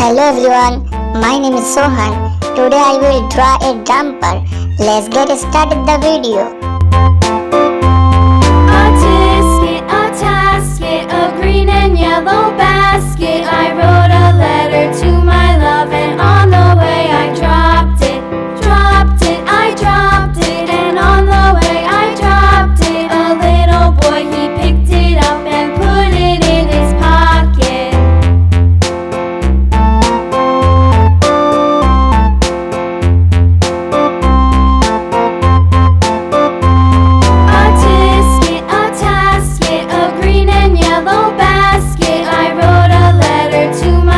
Hello everyone, my name is Sohan. Today I will draw a jumper. Let's get started the video. A tasket, a green and yellow basket. I wrote a letter to my love, and on the way I dropped it, I dropped it, and on the way I dropped it. A little boy, he picked it up and put it in his pocket. A tasket, a green and yellow basket. I wrote a letter to my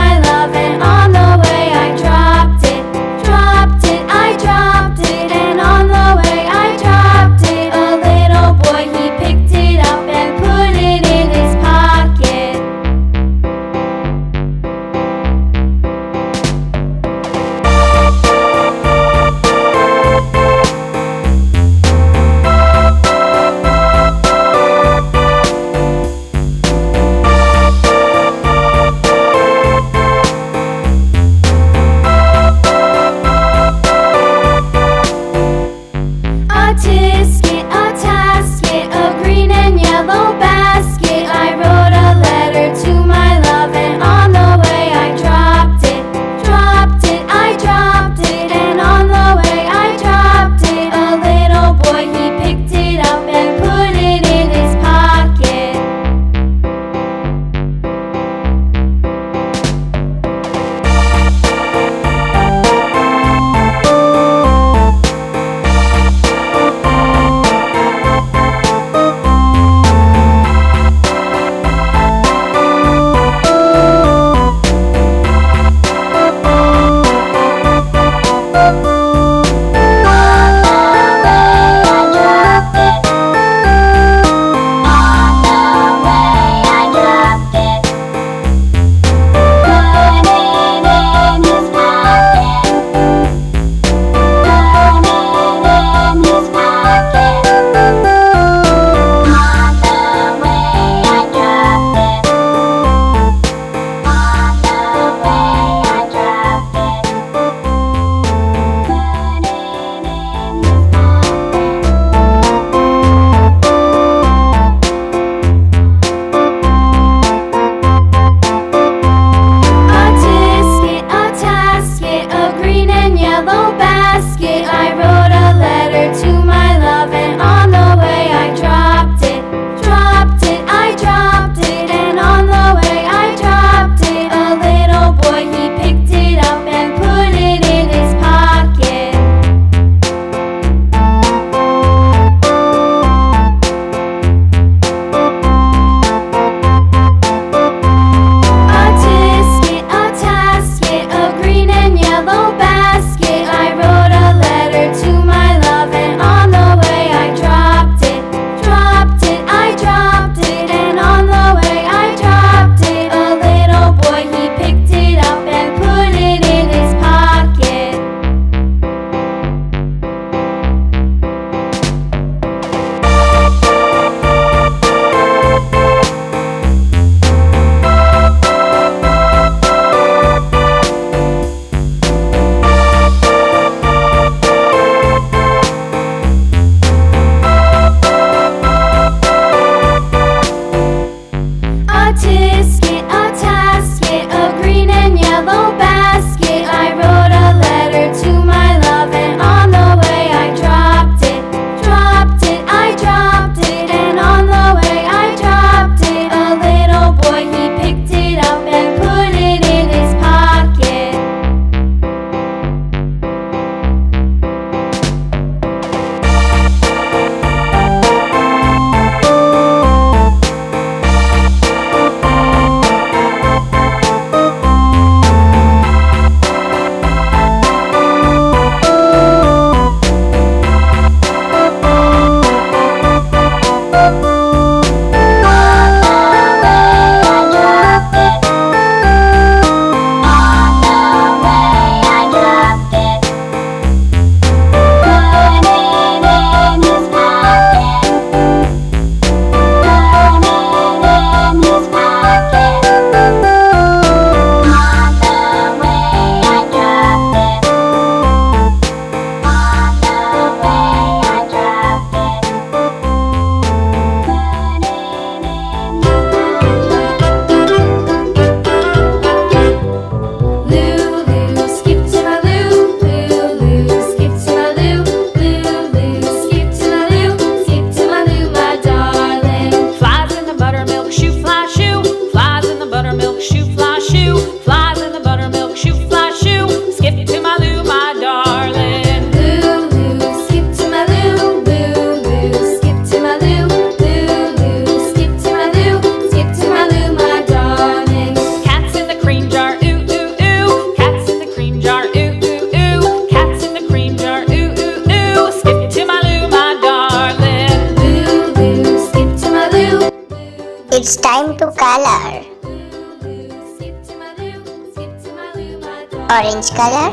orange color,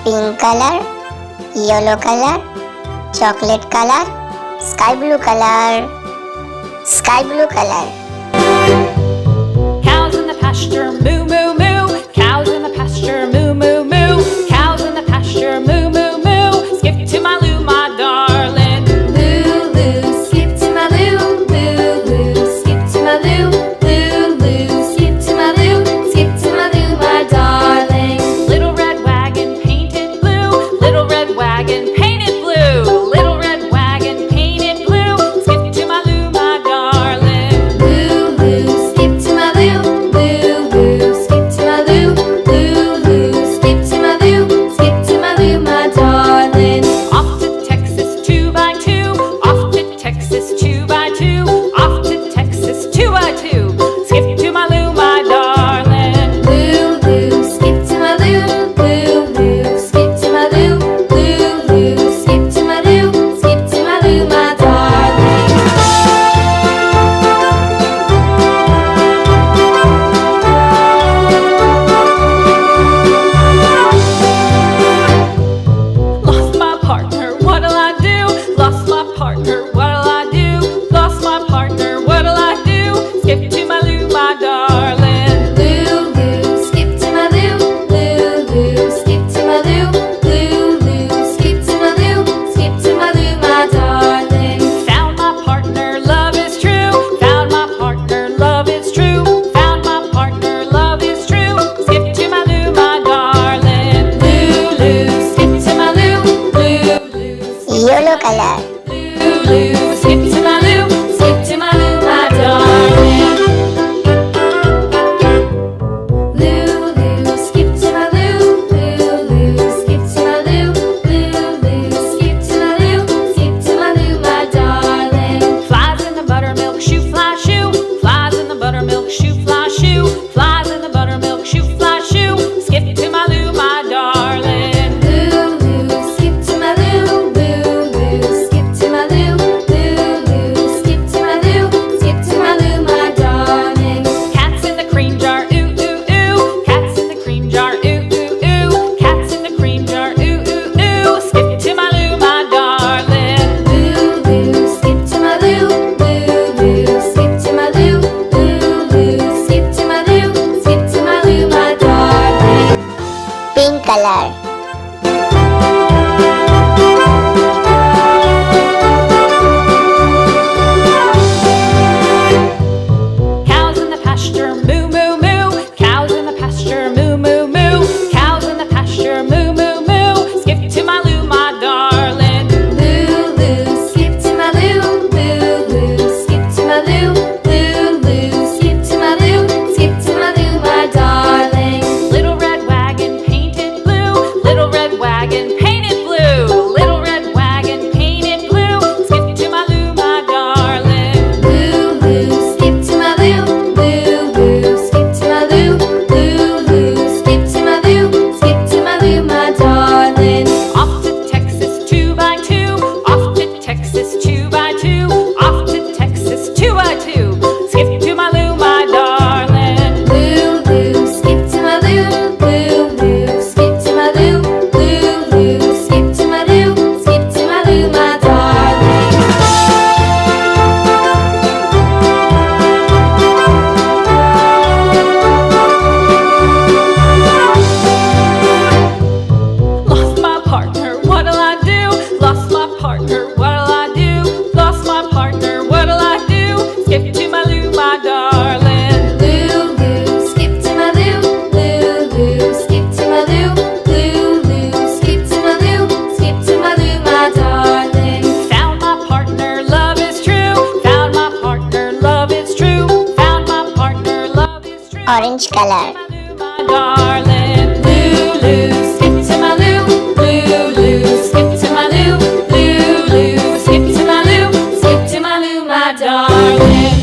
pink color, yellow color, chocolate color, sky blue color, sky blue color. Cows in the pasture, moo moo moo. Cows in the pasture, moo moo moo. Cows in the pasture, moo moo moo. Skip to my loo, my darling. Loo loo, skip to my loo. Loo loo, skip to my loo. Loo loo, skip to my loo. Skip to my loo, my darling. Little red wagon painted blue. Little red wagon painted blue. Little red wagon painted blue. Skip to my loo, my darling. Loo loo, skip to my loo. Loo loo, skip to my loo. Loo loo, skip to my loo. Skip to my loo, my darling. Off to Texas 2x2. Off to Texas 2x2. Off to Texas 2x2. Skip to my loo, my darling. Loo loo, skip to my loo. Loo loo, skip to my loo. Loo loo, skip to my loo. Skip to my loo, my darling. Lost my partner, what'll I do? Lost my partner, what'll I do? Lost my partner, what'll I do? Skip to my loo, my darling. Loo loo, skip to my loo. Loo loo, skip to my loo. Loo loo, skip to my loo. Skip to my loo, my darling. Found my partner, love is true. Found my partner, love is true. Found my partner, love is true. Skip to my loo, my darling. Loo loo, skip to my loo. Loo loo, Yellow color, loo loo, skip to my loo. Skip to my loo, my darling. Loo loo, skip to my loo. Loo loo, skip to my loo. Loo loo, skip to my loo. Skip to my loo, my darling. Flies in the buttermilk shoe, fly shoe. Flies in the buttermilk shoe, fly shoe. Flies in the buttermilk shoe, fly shoe. Skip to my loo, my darling. Loo loo, skip to my loo. Loo loo, skip to my loo. Loo loo, skip to my loo. Skip to my loo, my darling. Cats in the cream jar, ooh ooh ooh. Cats in the cream jar, ooh ooh ooh. Cats in the cream jar, ooh ooh ooh. Skip to my loo, my darling. Loo loo, skip to my loo. Loo loo, skip to my loo. Loo loo, skip to my loo. Skip to my loo, my darling. pink color, Cows in the pasture, moo moo moo. Cows in the pasture, moo moo moo. Cows in the pasture, moo moo moo. Skip to my loo, my darling. Loo loo, skip to my loo. Loo loo, skip to my loo. Loo loo, skip to my loo. Skip to my loo, my darling. Little red wagon painted blue. Little red wagon painted blue. Little red wagon painted blue. Skip to my loo, my darling. Loo loo, skip to my loo. Loo loo, skip to my loo. Loo loo, skip to my loo. Skip to my loo, my darling. Off to Texas 2x2. Off to Texas 2x2. Off to Texas 2x2. Skip to my loo, my darling. Loo loo, skip to my loo. Loo loo, skip to my loo. Loo loo, skip to my loo. Skip to my loo, my darling. Lost my partner, what'll I do? Lost my partner, what'll I do? Lost my partner, what'll I do? Skip to my loo, my darling. Loo loo, skip to my loo. Loo loo, skip to my loo. Loo loo, skip to my loo. Skip to my loo, my darling. Found my partner, love is true. Found my partner, love is true. Found my partner, love is true. orange color, My darling. Loo loo, skip to my loo. Loo loo, skip to my loo. Loo loo, skip to my loo. Skip to my loo, my darling.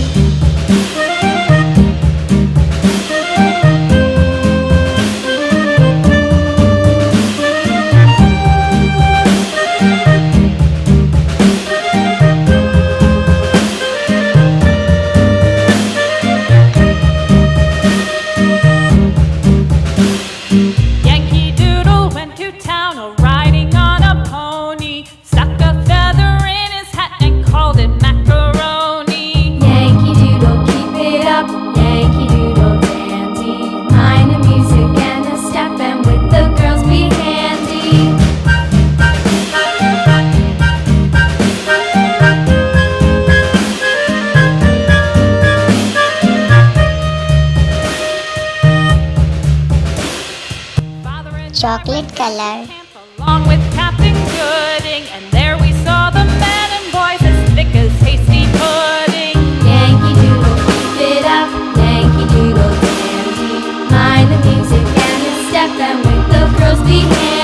chocolate color. Along with Captain Gooding, and there we saw the men and boys as thick as hasty pudding. Yankee Doodle, keep it up, Yankee Doodle dandy. Mind the music and the step, and with the girls be handy.